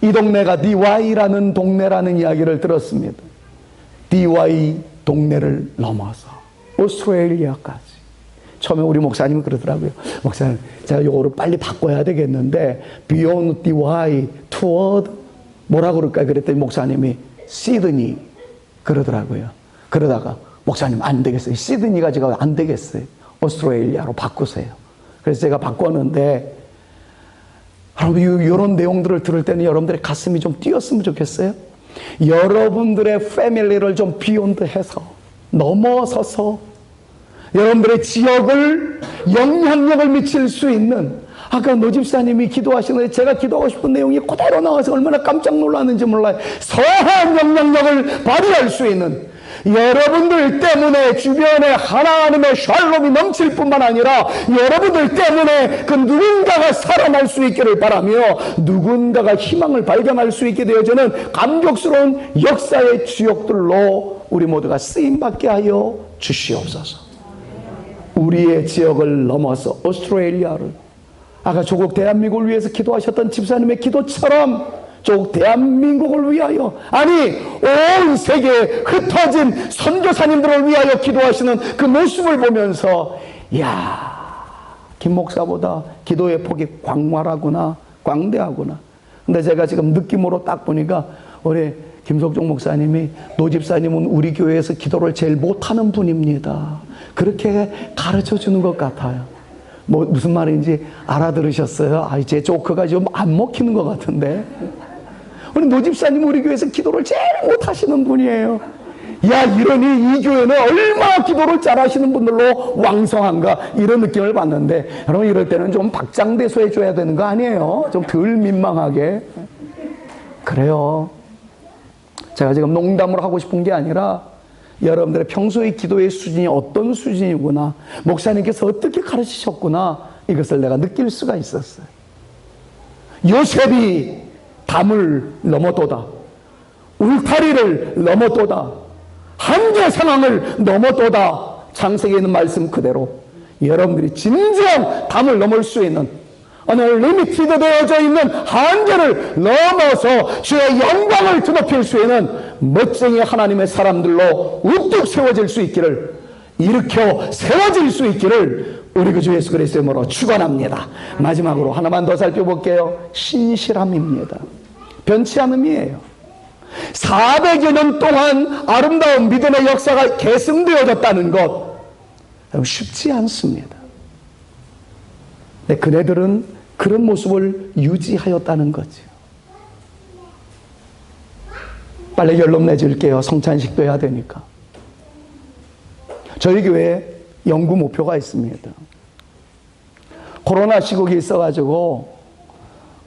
이 동네가 DY라는 동네라는 이야기를 들었습니다. DY 동네를 넘어서 오스트레일리아까지. 처음에 우리 목사님이 그러더라고요. 목사님, 제가 이거를 빨리 바꿔야 되겠는데 Beyond DY Toward 뭐라 그럴까요? 그랬더니 목사님이 시드니 그러더라고요. 그러다가 목사님 안 되겠어요. 시드니가 지금 안 되겠어요. 오스트레일리아로 바꾸세요. 그래서 제가 바꿨는데, 여러분 이런 내용들을 들을 때는 여러분들의 가슴이 좀 뛰었으면 좋겠어요. 여러분들의 패밀리를 좀 비욘드해서 넘어서서 여러분들의 지역을 영향력을 미칠 수 있는, 아까 노 집사님이 기도하시는데 제가 기도하고 싶은 내용이 그대로 나와서 얼마나 깜짝 놀랐는지 몰라요. 선한 영향력을 발휘할 수 있는, 여러분들 때문에 주변에 하나님의 샬롬이 넘칠 뿐만 아니라 여러분들 때문에 그 누군가가 살아날 수 있기를 바라며 누군가가 희망을 발견할 수 있게 되어지는 감격스러운 역사의 주역들로 우리 모두가 쓰임받게 하여 주시옵소서. 우리의 지역을 넘어서 오스트레일리아를, 아까 조국 대한민국을 위해서 기도하셨던 집사님의 기도처럼 조국 대한민국을 위하여, 아니 온 세계에 흩어진 선교사님들을 위하여 기도하시는 그 모습을 보면서, 이야, 김 목사보다 기도의 폭이 광활하구나, 광대하구나. 근데 제가 지금 느낌으로 딱 보니까 우리 김석종 목사님이 노 집사님은 우리 교회에서 기도를 제일 못하는 분입니다. 그렇게 가르쳐 주는 것 같아요. 뭐 무슨 말인지 알아들으셨어요? 제 조크가 좀 안 먹히는 것 같은데. 우리 노 집사님 우리 교회에서 기도를 제일 못하시는 분이에요. 야, 이러니 이 교회는 얼마나 기도를 잘하시는 분들로 왕성한가, 이런 느낌을 받는데, 여러분 이럴 때는 좀 박장대소 해줘야 되는 거 아니에요? 좀 덜 민망하게. 그래요. 제가 지금 농담을 하고 싶은 게 아니라 여러분들의 평소의 기도의 수준이 어떤 수준이구나, 목사님께서 어떻게 가르치셨구나, 이것을 내가 느낄 수가 있었어요. 요셉이 담을 넘어도다, 울타리를 넘어도다, 한계 상황을 넘어도다, 창세기에 있는 말씀 그대로 여러분들이 진정 담을 넘을 수 있는, 오늘 리미티드 되어져 있는 한계를 넘어서 주의 영광을 드높일 수 있는 멋쟁이 하나님의 사람들로 우뚝 세워질 수 있기를, 일으켜 세워질 수 있기를 우리 구주 예수 그리스도의 이름으로 축원합니다. 마지막으로 하나만 더 살펴볼게요. 신실함입니다. 변치 않음이에요. 400여 년 동안 아름다운 믿음의 역사가 계승되어졌다는 것, 쉽지 않습니다. 근데 그네들은 그런 모습을 유지하였다는 거죠. 빨리 결론 내줄게요. 성찬식도 해야 되니까. 저희 교회에 연구 목표가 있습니다. 코로나 시국이 있어가지고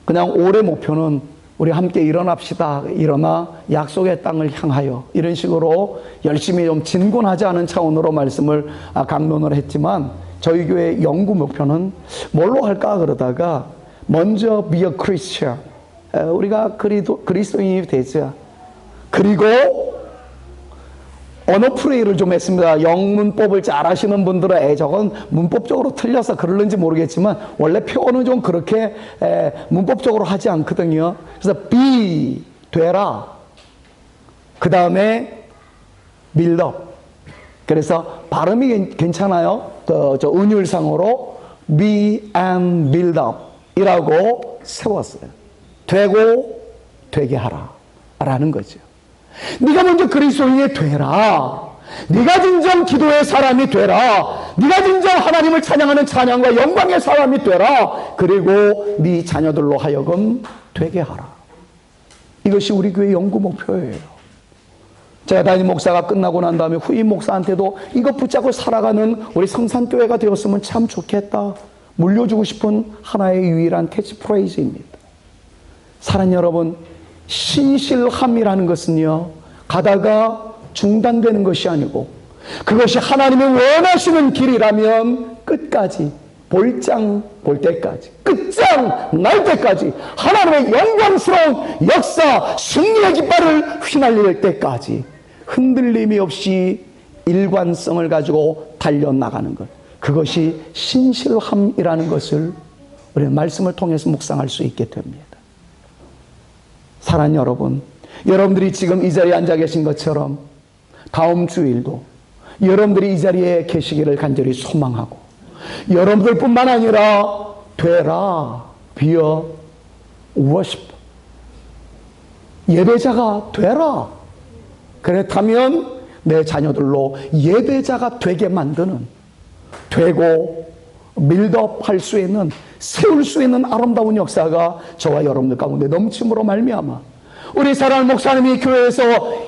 그냥 올해 목표는 우리 함께 일어납시다, 일어나 약속의 땅을 향하여, 이런 식으로 열심히 좀 진군하지 않은 차원으로 말씀을 강론을 했지만, 저희 교회 연구 목표는 뭘로 할까 그러다가 먼저 be a Christian, 우리가 그리스도인이 되자. 그리고 언어 플레이를 좀 했습니다. 영문법을 잘 아시는 분들은 저건 문법적으로 틀려서 그러는지 모르겠지만 원래 표현은 좀 그렇게 문법적으로 하지 않거든요. 그래서 be, 되라. 그 다음에 build up. 그래서 발음이 괜찮아요. 저 은율상으로 be and build up 이라고 세웠어요. 되고 되게 하라 라는 거죠. 네가 먼저 그리스도인이 되라. 네가 진정 기도의 사람이 되라. 네가 진정 하나님을 찬양하는 찬양과 영광의 사람이 되라. 그리고 네 자녀들로 하여금 되게 하라. 이것이 우리 교회 연구 목표예요. 제가 담임 목사가 끝나고 난 다음에 후임 목사한테도 이것 붙잡고 살아가는 우리 성산교회가 되었으면 참 좋겠다, 물려주고 싶은 하나의 유일한 캐치프레이즈입니다. 사랑하는 여러분, 신실함이라는 것은요, 가다가 중단되는 것이 아니고, 그것이 하나님이 원하시는 길이라면 끝까지, 볼장 볼 때까지, 끝장 날 때까지, 하나님의 영광스러운 역사, 승리의 깃발을 휘날릴 때까지 흔들림이 없이 일관성을 가지고 달려나가는 것, 그것이 신실함이라는 것을 우리는 말씀을 통해서 묵상할 수 있게 됩니다. 사랑하는 여러분, 여러분들이 지금 이 자리에 앉아 계신 것처럼 다음 주일도 여러분들이 이 자리에 계시기를 간절히 소망하고, 여러분들뿐만 아니라 되라, be a worship, 예배자가 되라. 그렇다면 내 자녀들로 예배자가 되게 만드는, 되고 밀드업 할 수 있는, 세울 수 있는 아름다운 역사가 저와 여러분들 가운데 넘침으로 말미암아 우리 사랑하는 목사님이 교회에서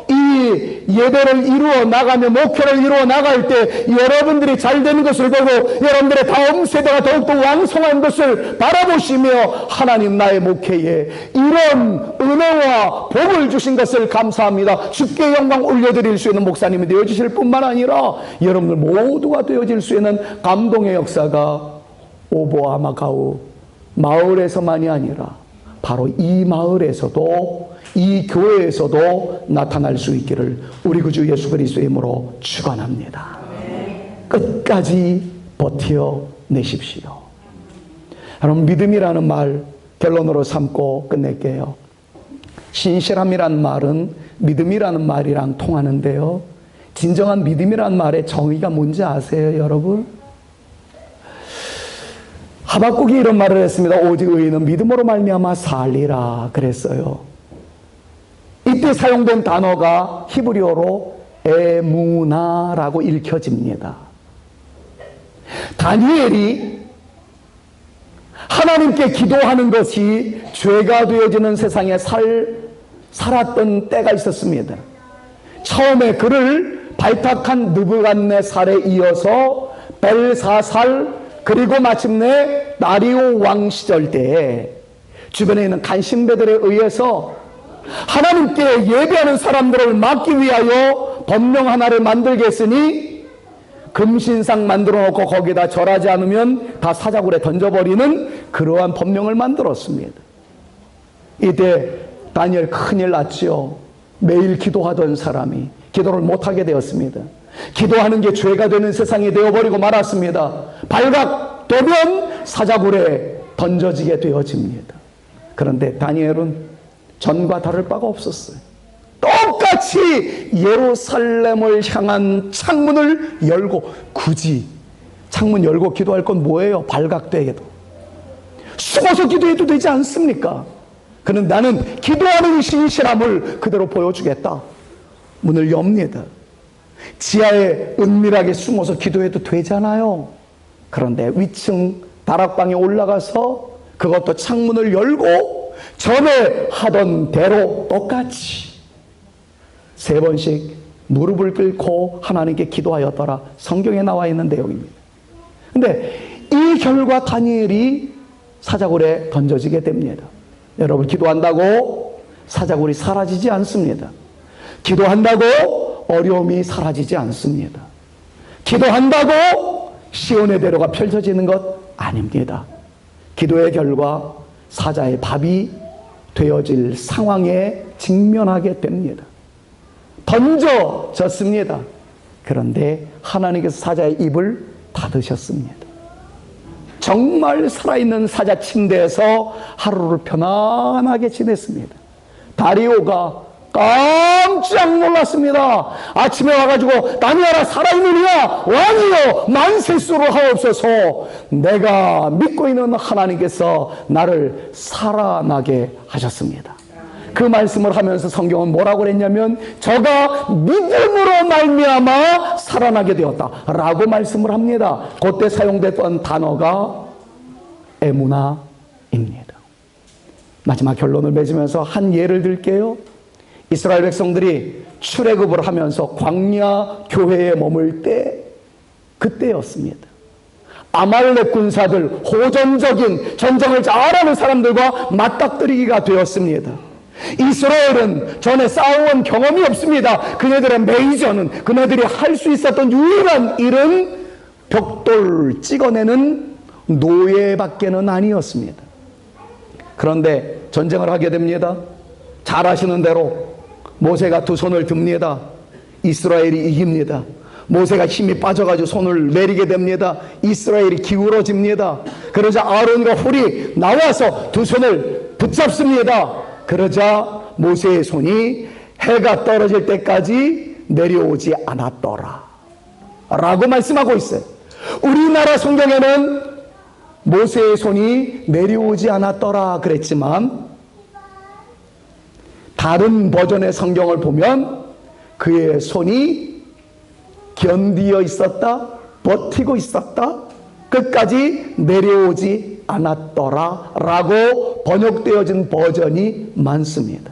이 예배를 이루어 나가며 목표를 이루어 나갈 때 여러분들이 잘 되는 것을 보고 여러분들의 다음 세대가 더욱더 왕성한 것을 바라보시며 하나님 나의 목회에 이런 은혜와 복을 주신 것을 감사합니다, 주께 영광 올려드릴 수 있는 목사님이 되어주실 뿐만 아니라 여러분들 모두가 되어질 수 있는 감동의 역사가 오보아마가우 마을에서만이 아니라 바로 이 마을에서도, 이 교회에서도 나타날 수 있기를 우리 구주 예수 그리스도의 이름으로 축원합니다. 끝까지 버텨내십시오. 여러분, 믿음이라는 말 결론으로 삼고 끝낼게요. 신실함이란 말은 믿음이라는 말이랑 통하는데요, 진정한 믿음이란 말의 정의가 뭔지 아세요, 여러분? 하박국이 이런 말을 했습니다. 오직 의인은 믿음으로 말미암아 살리라 그랬어요. 이때 사용된 단어가 히브리어로 에무나라고 읽혀집니다. 다니엘이 하나님께 기도하는 것이 죄가 되어지는 세상에 살았던 때가 있었습니다. 처음에 그를 발탁한 느부갓네살에 이어서 벨사살, 그리고 마침내 다리오 왕 시절 때에 주변에 있는 간신배들에 의해서 하나님께 예배하는 사람들을 막기 위하여 법령 하나를 만들겠으니 금신상 만들어 놓고 거기다 절하지 않으면 다 사자굴에 던져버리는 그러한 법령을 만들었습니다. 이때 다니엘 큰일 났죠. 매일 기도하던 사람이 기도를 못하게 되었습니다. 기도하는 게 죄가 되는 세상이 되어버리고 말았습니다. 발각되면 사자굴에 던져지게 되어집니다. 그런데 다니엘은 전과 다를 바가 없었어요. 똑같이 예루살렘을 향한 창문을 열고, 굳이 창문 열고 기도할 건 뭐예요? 발각되게도 숨어서 기도해도 되지 않습니까? 그는 나는 기도하는 신실함을 그대로 보여주겠다. 문을 엽니다. 지하에 은밀하게 숨어서 기도해도 되잖아요. 그런데 위층 다락방에 올라가서 그것도 창문을 열고 전에 하던 대로 똑같이 3번씩 무릎을 꿇고 하나님께 기도하였더라. 성경에 나와 있는 내용입니다. 근데 이 결과 다니엘이 사자굴에 던져지게 됩니다. 여러분, 기도한다고 사자굴이 사라지지 않습니다. 기도한다고 어려움이 사라지지 않습니다. 기도한다고 시온의 대로가 펼쳐지는 것 아닙니다. 기도의 결과 사자의 밥이 되어질 상황에 직면하게 됩니다. 던져졌습니다. 그런데 하나님께서 사자의 입을 닫으셨습니다. 정말 살아있는 사자 침대에서 하루를 편안하게 지냈습니다. 다리오가 깜짝 놀랐습니다. 아침에 와가지고 다니엘아 살아있느냐? 왕이여 만세수로 하옵소서. 내가 믿고 있는 하나님께서 나를 살아나게 하셨습니다. 그 말씀을 하면서 성경은 뭐라고 그랬냐면 저가 믿음으로 말미암아 살아나게 되었다 라고 말씀을 합니다. 그때 사용됐던 단어가 에무나입니다. 마지막 결론을 맺으면서 한 예를 들게요. 이스라엘 백성들이 출애굽을 하면서 광야 교회에 머물 때 그때였습니다. 아말렉 군사들, 호전적인 전쟁을 잘하는 사람들과 맞닥뜨리기가 되었습니다. 이스라엘은 전에 싸워온 경험이 없습니다. 그네들의 메이저는, 그네들이 할 수 있었던 유일한 일은 벽돌 찍어내는 노예밖에는 아니었습니다. 그런데 전쟁을 하게 됩니다. 잘 아시는 대로 모세가 2 손을 듭니다. 이스라엘이 이깁니다. 모세가 힘이 빠져가지고 손을 내리게 됩니다. 이스라엘이 기울어집니다. 그러자 아론과 훌이 나와서 2 손을 붙잡습니다. 그러자 모세의 손이 해가 떨어질 때까지 내려오지 않았더라 라고 말씀하고 있어요. 우리나라 성경에는 모세의 손이 내려오지 않았더라 그랬지만 다른 버전의 성경을 보면 그의 손이 견디어 있었다, 버티고 있었다, 끝까지 내려오지 않았더라 라고 번역되어진 버전이 많습니다.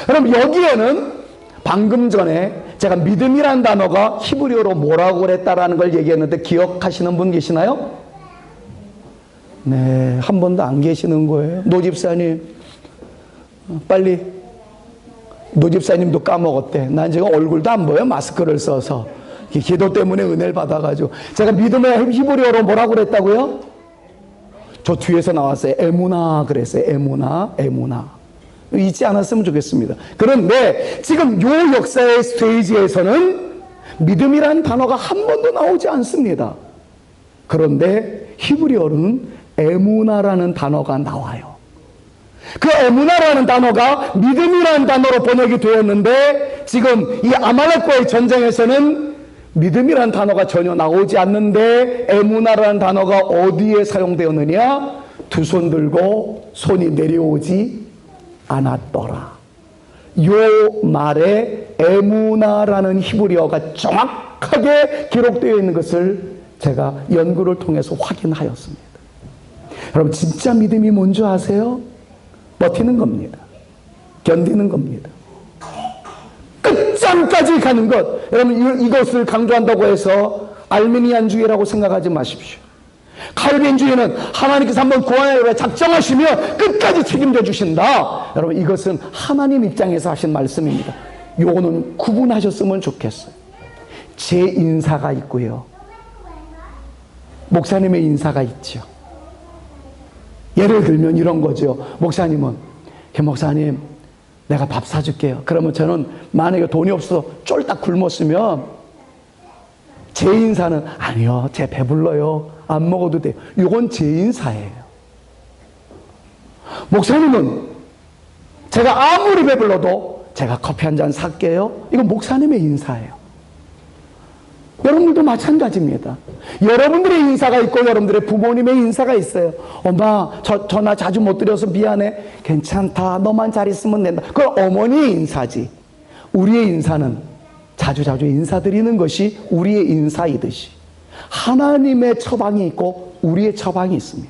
그럼 여기에는 방금 전에 제가 믿음이란 단어가 히브리어로 뭐라고 그랬다라는 걸 얘기했는데 기억하시는 분 계시나요? 네, 한 번도 안 계시는 거예요. 노 집사님 빨리. 노 집사님도 까먹었대. 난 지금 얼굴도 안 보여, 마스크를 써서. 기도 때문에 은혜를 받아가지고. 제가 믿음의 히브리어로 뭐라고 그랬다고요? 저 뒤에서 나왔어요. 에무나 그랬어요. 에무나, 에무나. 잊지 않았으면 좋겠습니다. 그런데 지금 요 역사의 스테이지에서는 믿음이라는 단어가 한 번도 나오지 않습니다. 그런데 히브리어로는 에무나라는 단어가 나와요. 그 에무나라는 단어가 믿음이라는 단어로 번역이 되었는데 지금 이 아말렉과의 전쟁에서는 믿음이라는 단어가 전혀 나오지 않는데 에무나라는 단어가 어디에 사용되었느냐? 2 손 들고 손이 내려오지 않았더라. 요 말에 에무나라는 히브리어가 정확하게 기록되어 있는 것을 제가 연구를 통해서 확인하였습니다. 여러분, 진짜 믿음이 뭔지 아세요? 버티는 겁니다. 견디는 겁니다. 끝장까지 가는 것. 여러분, 이것을 강조한다고 해서 알미니안주의라고 생각하지 마십시오. 칼빈주의는 하나님께서 한번 구원하려고 작정하시면 끝까지 책임져 주신다. 여러분, 이것은 하나님 입장에서 하신 말씀입니다. 요거는 구분하셨으면 좋겠어요. 제 인사가 있고요, 목사님의 인사가 있죠. 예를 들면 이런 거죠. 목사님은, 김 목사님 내가 밥 사줄게요. 그러면 저는 만약에 돈이 없어서 쫄딱 굶었으면 제 인사는 아니요, 제 배불러요, 안 먹어도 돼요. 이건 제 인사예요. 목사님은 제가 아무리 배불러도 제가 커피 한 잔 살게요. 이건 목사님의 인사예요. 여러분들도 마찬가지입니다. 여러분들의 인사가 있고 여러분들의 부모님의 인사가 있어요. 엄마, 전화 자주 못 드려서 미안해. 괜찮다. 너만 잘 있으면 된다. 그건 어머니의 인사지. 우리의 인사는 자주자주 인사드리는 것이 우리의 인사이듯이 하나님의 처방이 있고 우리의 처방이 있습니다.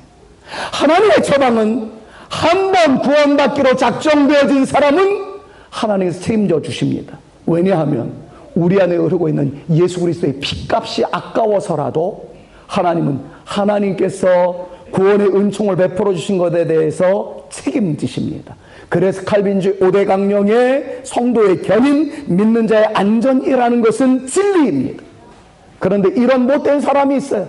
하나님의 처방은 한 번 구원받기로 작정되어진 사람은 하나님께서 책임져 주십니다. 왜냐하면 우리 안에 흐르고 있는 예수 그리스도의 피값이 아까워서라도 하나님은 하나님께서 구원의 은총을 베풀어 주신 것에 대해서 책임지십니다. 그래서 칼빈주의 5대 강령의 성도의 견인, 믿는 자의 안전이라는 것은 진리입니다. 그런데 이런 못된 사람이 있어요.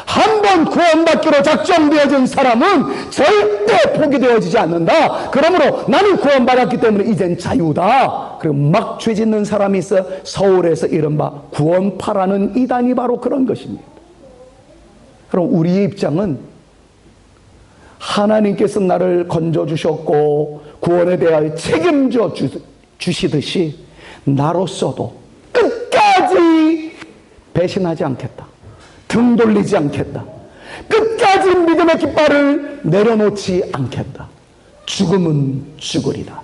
한 번 구원받기로 작정되어진 사람은 절대 포기되어지지 않는다. 그러므로 나는 구원받았기 때문에 이젠 자유다. 그리고 막 죄 짓는 사람이 있어. 서울에서 이른바 구원파라는 이단이 바로 그런 것입니다. 그럼 우리의 입장은 하나님께서 나를 건져주셨고 구원에 대하여 책임져 주시듯이 나로서도 끝까지 배신하지 않겠다. 등 돌리지 않겠다. 끝까지 믿음의 깃발을 내려놓지 않겠다. 죽음은 죽으리라.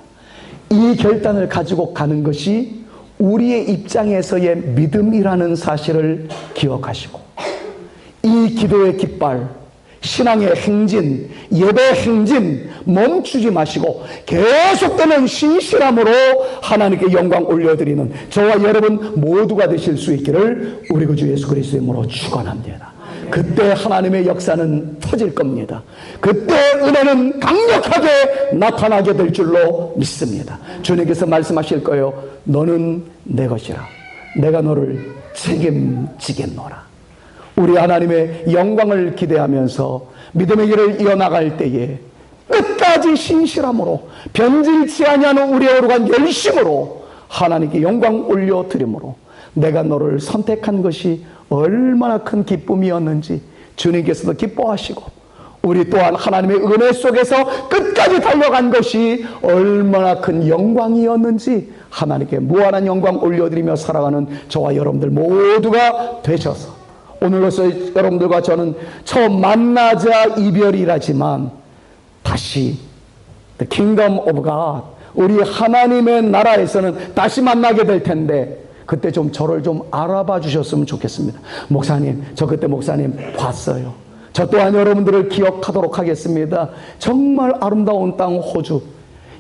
이 결단을 가지고 가는 것이 우리의 입장에서의 믿음이라는 사실을 기억하시고 이 기도의 깃발, 신앙의 행진, 예배 행진 멈추지 마시고 계속되는 신실함으로 하나님께 영광 올려드리는 저와 여러분 모두가 되실 수 있기를 우리 구주 예수 그리스도의 이름으로 축원합니다. 그때 하나님의 역사는 터질 겁니다. 그때 은혜는 강력하게 나타나게 될 줄로 믿습니다. 주님께서 말씀하실 거예요. 너는 내 것이라. 내가 너를 책임지겠노라. 우리 하나님의 영광을 기대하면서 믿음의 길을 이어나갈 때에 끝까지 신실함으로 변질치 아니하는 우리의 오르간 열심으로 하나님께 영광 올려드림으로 내가 너를 선택한 것이 얼마나 큰 기쁨이었는지 주님께서도 기뻐하시고 우리 또한 하나님의 은혜 속에서 끝까지 달려간 것이 얼마나 큰 영광이었는지 하나님께 무한한 영광 올려드리며 살아가는 저와 여러분들 모두가 되셔서 오늘로서 여러분들과 저는 처음 만나자 이별이라지만 다시 The Kingdom of God, 우리 하나님의 나라에서는 다시 만나게 될 텐데 그때 좀 저를 좀 알아봐 주셨으면 좋겠습니다. 목사님, 저 그때 목사님 봤어요. 저 또한 여러분들을 기억하도록 하겠습니다. 정말 아름다운 땅 호주,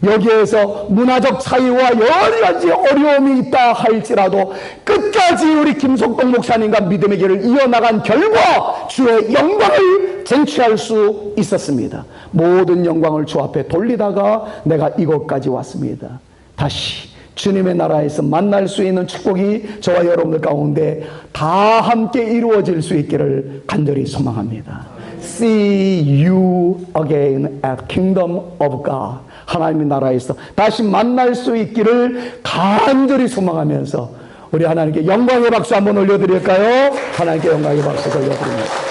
여기에서 문화적 차이와 여러 가지 어려움이 있다 할지라도 끝까지 우리 김석동 목사님과 믿음의 길을 이어나간 결과 주의 영광을 쟁취할 수 있었습니다. 모든 영광을 주 앞에 돌리다가 내가 이곳까지 왔습니다. 다시 주님의 나라에서 만날 수 있는 축복이 저와 여러분들 가운데 다 함께 이루어질 수 있기를 간절히 소망합니다. See you again at Kingdom of God. 하나님의 나라에서 다시 만날 수 있기를 간절히 소망하면서 우리 하나님께 영광의 박수 한번 올려드릴까요? 하나님께 영광의 박수 올려드립니다.